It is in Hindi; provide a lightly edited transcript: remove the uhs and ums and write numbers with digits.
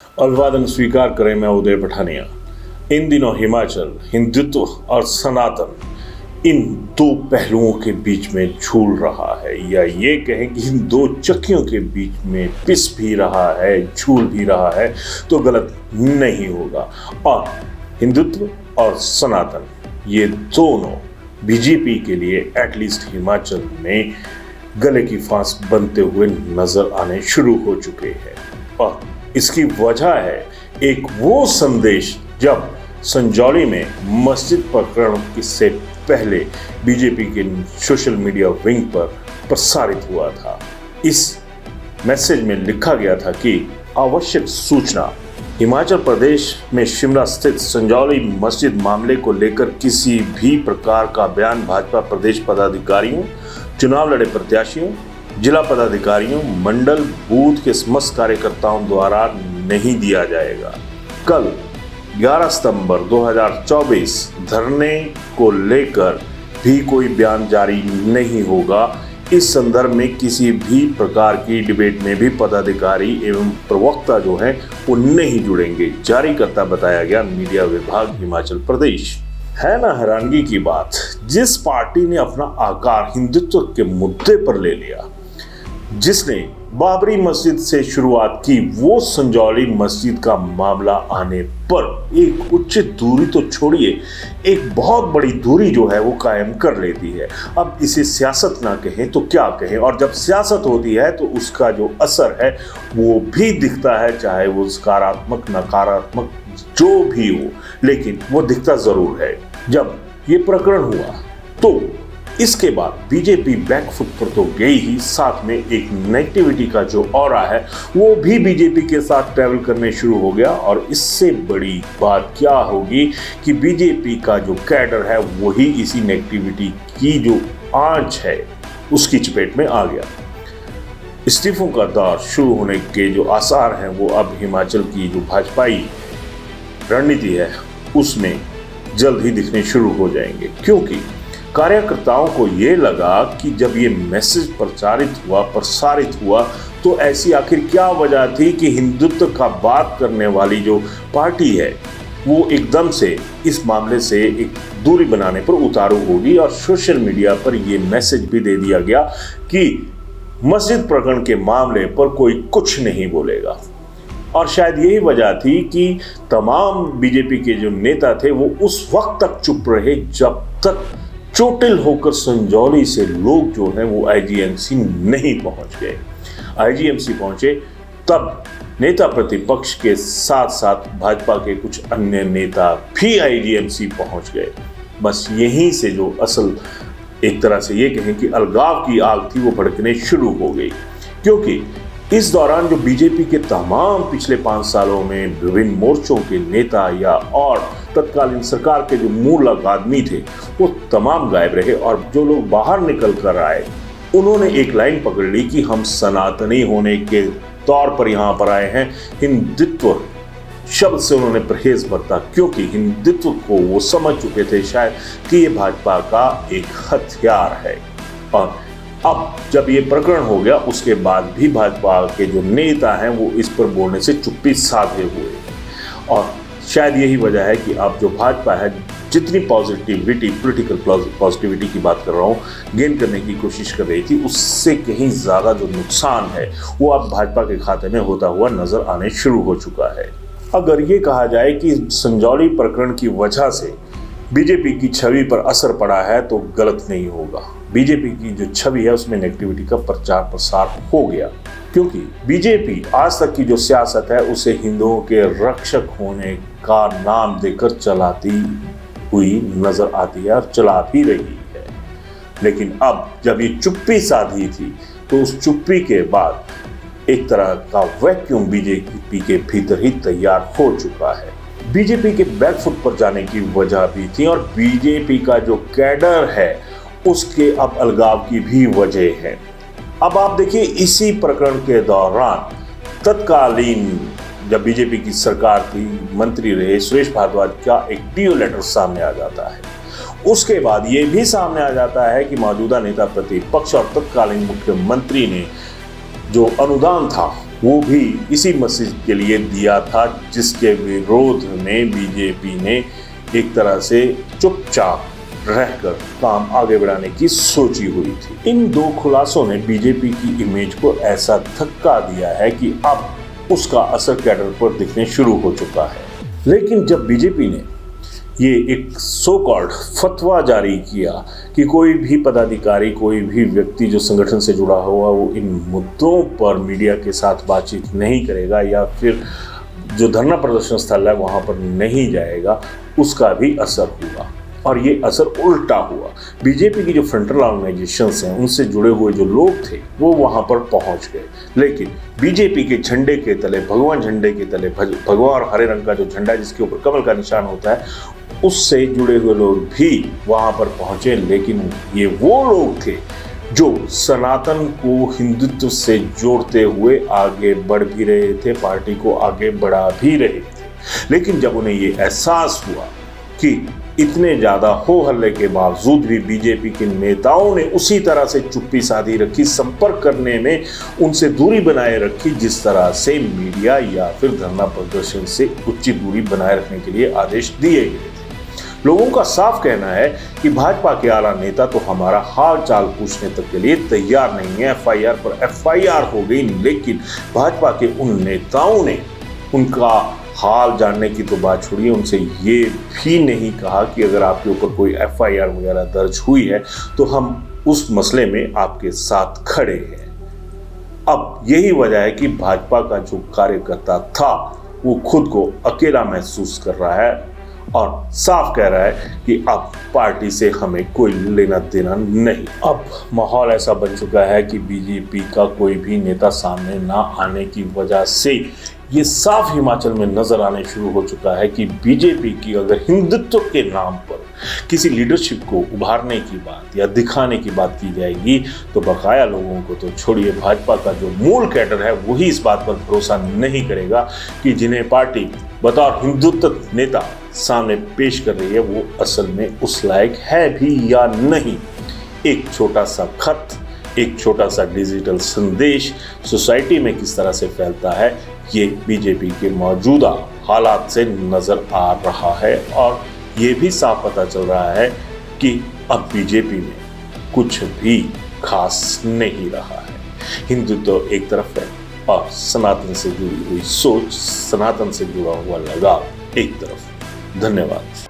अभिवादन स्वीकार करें। मैं उदय पठानिया। इन दिनों हिमाचल हिंदुत्व और सनातन इन दो पहलुओं के बीच में झूल रहा है, या ये कहें कि इन दो चक्कियों के बीच में पिस भी रहा है, झूल भी रहा है, तो गलत नहीं होगा। और हिंदुत्व और सनातन ये दोनों बीजेपी के लिए एटलीस्ट हिमाचल में गले की फांस बनते हुए नजर आने शुरू हो चुके हैं। और इसकी वजह है एक वो संदेश जब संजौली में मस्जिद प्रकरण से पहले बीजेपी के सोशल मीडिया विंग पर प्रसारित हुआ था। इस मैसेज में लिखा गया था कि आवश्यक सूचना, हिमाचल प्रदेश में शिमला स्थित संजौली मस्जिद मामले को लेकर किसी भी प्रकार का बयान भाजपा प्रदेश पदाधिकारियों, चुनाव लड़े प्रत्याशियों, जिला पदाधिकारियों, मंडल बूथ के समस्त कार्यकर्ताओं द्वारा नहीं दिया जाएगा। कल 11 सितंबर 2024 धरने को लेकर भी कोई बयान जारी नहीं होगा। इस संदर्भ में किसी भी प्रकार की डिबेट में भी पदाधिकारी एवं प्रवक्ता जो हैं वो नहीं जुड़ेंगे। जारी करता बताया गया मीडिया विभाग हिमाचल प्रदेश। है ना हैरानगी की बात, जिस पार्टी ने अपना आकार हिंदुत्व के मुद्दे पर ले लिया, जिसने बाबरी मस्जिद से शुरुआत की, वो संजौली मस्जिद का मामला आने पर एक उचित दूरी तो छोड़िए, एक बहुत बड़ी दूरी जो है वो कायम कर लेती है। अब इसे सियासत ना कहें तो क्या कहें, और जब सियासत होती है तो उसका जो असर है वो भी दिखता है, चाहे वो सकारात्मक नकारात्मक जो भी हो, लेकिन वो दिखता जरूर है। जब ये प्रकरण हुआ तो इसके बाद बीजेपी बैकफुट पर तो गई ही, साथ में एक नेगेटिविटी का जो ऑरा है वो भी बीजेपी के साथ ट्रैवल करने शुरू हो गया। और इससे बड़ी बात क्या होगी कि बीजेपी का जो कैडर है वही इसी नेगेटिविटी की जो आंच है उसकी चपेट में आ गया। इस्तीफों का दौर शुरू होने के जो आसार हैं वो अब हिमाचल की जो भाजपाई रणनीति है उसमें जल्द ही दिखने शुरू हो जाएंगे, क्योंकि कार्यकर्ताओं को ये लगा कि जब ये मैसेज प्रसारित हुआ तो ऐसी आखिर क्या वजह थी कि हिंदुत्व का बात करने वाली जो पार्टी है वो एकदम से इस मामले से एक दूरी बनाने पर उतारू होगी। और सोशल मीडिया पर ये मैसेज भी दे दिया गया कि मस्जिद प्रकरण के मामले पर कोई कुछ नहीं बोलेगा। और शायद यही वजह थी कि तमाम बीजेपी के जो नेता थे वो उस वक्त तक चुप रहे जब तक चोटिल होकर संजौली से लोग जो हैं वो आईजीएमसी नहीं पहुंच गए। आईजीएमसी पहुंचे तब नेता प्रतिपक्ष के साथ साथ भाजपा के कुछ अन्य नेता भी आईजीएमसी पहुंच गए। बस यहीं से जो असल एक तरह से ये कहें कि अलगाव की आग थी वो भड़कने शुरू हो गई, क्योंकि इस दौरान जो बीजेपी के तमाम पिछले 5 सालों में विभिन्न मोर्चों के नेता या और तत्कालीन सरकार के जो मूल आदमी थे वो तमाम गायब रहे। और जो लोग बाहर निकल कर आए उन्होंने एक लाइन पकड़ ली कि हम सनातनी होने के तौर पर यहाँ पर आए हैं। हिंदुत्व शब्द से उन्होंने परहेज बरता, क्योंकि हिंदुत्व को वो समझ चुके थे शायद कि ये भाजपा का एक हथियार है। और अब जब ये प्रकरण हो गया उसके बाद भी भाजपा के जो नेता हैं वो इस पर बोलने से चुप्पी साधे हुए। और शायद यही वजह है कि अब जो भाजपा है जितनी पॉजिटिविटी, पॉलिटिकल पॉजिटिविटी की बात कर रहा हूँ, गेन करने की कोशिश कर रही थी, उससे कहीं ज़्यादा जो नुकसान है वो अब भाजपा के खाते में होता हुआ नजर आने शुरू हो चुका है। अगर ये कहा जाए कि संजौली प्रकरण की वजह से बीजेपी की छवि पर असर पड़ा है तो गलत नहीं होगा। बीजेपी की जो छवि है उसमें नेगेटिविटी का प्रचार प्रसार हो गया, क्योंकि बीजेपी आज तक की जो सियासत है उसे हिंदुओं के रक्षक होने का नाम देकर चलाती हुई नजर आती है और चला भी रही है। लेकिन अब जब ये चुप्पी साधी थी तो उस चुप्पी के बाद एक तरह का वैक्यूम बीजेपी के भीतर ही तैयार हो चुका है। बीजेपी के बैकफुट पर जाने की वजह भी थी, और बीजेपी का जो कैडर है उसके अब अलगाव की भी वजह है। अब आप देखिए, इसी प्रकरण के दौरान तत्कालीन जब बीजेपी की सरकार थी, मंत्री रहे सुरेश भारद्वाज का एक डीओ लेटर सामने आ जाता है। उसके बाद ये भी सामने आ जाता है कि मौजूदा नेता प्रतिपक्ष और तत्कालीन मुख्यमंत्री ने जो अनुदान था वो भी इसी मैसेज के लिए दिया था जिसके विरोध में बीजेपी ने एक तरह से चुपचाप रहकर काम आगे बढ़ाने की सोची हुई थी। इन दो खुलासों ने बीजेपी की इमेज को ऐसा धक्का दिया है कि अब उसका असर कैडर पर दिखने शुरू हो चुका है। लेकिन जब बीजेपी ने ये एक सो कॉल्ड फतवा जारी किया कि कोई भी पदाधिकारी, कोई भी व्यक्ति जो संगठन से जुड़ा हुआ वो इन मुद्दों पर मीडिया के साथ बातचीत नहीं करेगा या फिर जो धरना प्रदर्शन स्थल है वहाँ पर नहीं जाएगा, उसका भी असर हुआ। और ये असर उल्टा हुआ। बीजेपी की जो फ्रंटल ऑर्गेनाइजेशंस हैं उनसे जुड़े हुए जो लोग थे वो वहाँ पर पहुँच गए, लेकिन बीजेपी के झंडे के तले, भगवान झंडे के तले, भगवा और हरे रंग का जो झंडा है जिसके ऊपर कमल का निशान होता है, उससे जुड़े हुए लोग भी वहाँ पर पहुँचे। लेकिन ये वो लोग थे जो सनातन को हिंदुत्व से जोड़ते हुए आगे बढ़ भी रहे थे, पार्टी को आगे बढ़ा भी रहे थे। लेकिन जब उन्हें ये एहसास हुआ कि इतने ज़्यादा हो हल्ले के बावजूद भी बीजेपी के नेताओं ने उसी तरह से चुप्पी साधी रखी, संपर्क करने में उनसे दूरी बनाए रखी जिस तरह से मीडिया या फिर धरना प्रदर्शन से उचित दूरी बनाए रखने के लिए आदेश दिए गए थे। लोगों का साफ कहना है कि भाजपा के आला नेता तो हमारा हाल चाल पूछने तक के लिए तैयार नहीं है। एफआईआर पर एफआईआर हो गई, लेकिन भाजपा के उन नेताओं ने उनका हाल जानने की तो बात छोड़िए, उनसे ये भी नहीं कहा कि अगर आपके ऊपर कोई एफआईआर वगैरह दर्ज हुई है तो हम उस मसले में आपके साथ खड़े हैं। अब यही वजह है कि भाजपा का जो कार्यकर्ता था वो खुद को अकेला महसूस कर रहा है और साफ कह रहा है कि अब पार्टी से हमें कोई लेना देना नहीं। अब माहौल ऐसा बन चुका है कि बीजेपी का कोई भी नेता सामने ना आने की वजह से ये साफ हिमाचल में नजर आने शुरू हो चुका है कि बीजेपी की अगर हिंदुत्व के नाम पर किसी लीडरशिप को उभारने की बात या दिखाने की बात की जाएगी तो बकाया लोगों को तो छोड़िए, भाजपा का जो मूल कैडर है वही इस बात पर भरोसा नहीं करेगा कि जिन्हें पार्टी बतौर हिंदुत्व नेता सामने पेश कर रही है वो असल में उस लायक है भी या नहीं। एक छोटा सा खत, एक छोटा सा डिजिटल संदेश सोसाइटी में किस तरह से फैलता है ये बीजेपी के मौजूदा हालात से नजर आ रहा है और ये भी साफ पता चल रहा है कि अब बीजेपी में कुछ भी खास नहीं रहा है। हिंदुत्व एक तरफ है और सनातन से जुड़ी हुई सोच, सनातन से जुड़ा हुआ लगाव एक तरफ। धन्यवाद।